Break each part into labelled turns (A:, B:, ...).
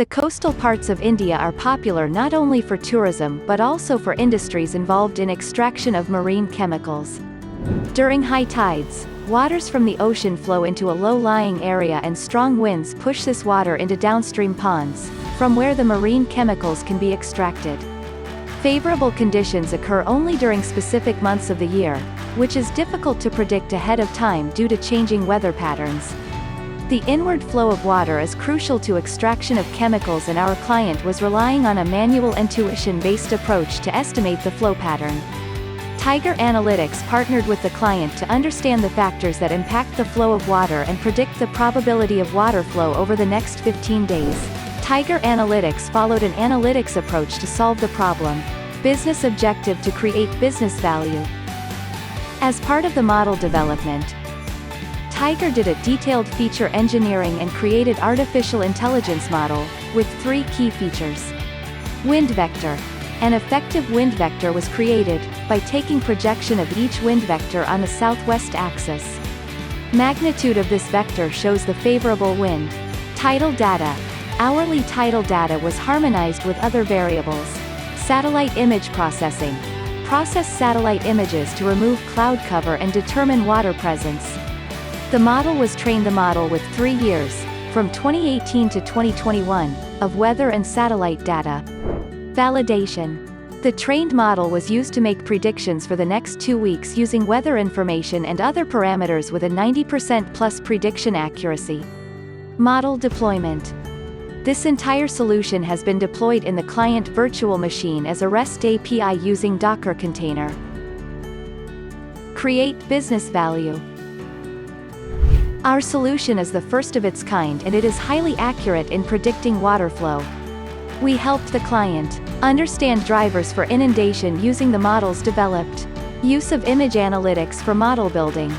A: The coastal parts of India are popular not only for tourism but also for industries involved in extraction of marine chemicals. During high tides, waters from the ocean flow into a low-lying area and strong winds push this water into downstream ponds, from where the marine chemicals can be extracted. Favorable conditions occur only during specific months of the year, which is difficult to predict ahead of time due to changing weather patterns. The inward flow of water is crucial to extraction of chemicals, and our client was relying on a manual intuition-based approach to estimate the flow pattern. Tiger Analytics partnered with the client to understand the factors that impact the flow of water and predict the probability of water flow over the next 15 days. Tiger Analytics followed an analytics approach to solve the problem. Business objective: to create business value. As part of the model development, Tiger did a detailed feature engineering and created artificial intelligence model, with 3 key features. Wind vector. An effective wind vector was created, by taking projection of each wind vector on the southwest axis. Magnitude of this vector shows the favorable wind. Tidal data. Hourly tidal data was harmonized with other variables. Satellite image processing. Process satellite images to remove cloud cover and determine water presence. The model was trained. The model with 3 years, from 2018 to 2021, of weather and satellite data. Validation. The trained model was used to make predictions for the next 2 weeks using weather information and other parameters with a 90% plus prediction accuracy. Model deployment. This entire solution has been deployed in the client virtual machine as a REST API using Docker container. Create business value. Our solution is the first of its kind, and it is highly accurate in predicting water flow. We helped the client understand drivers for inundation using the models developed, use of image analytics for model building,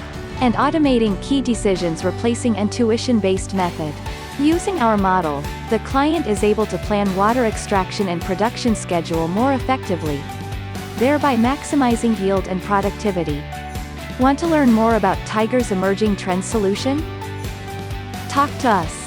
A: and automating key decisions replacing intuition-based method. Using our model, the client is able to plan water extraction and production schedule more effectively, thereby maximizing yield and productivity. Want to learn more about Tiger's emerging trend solution? Talk to us.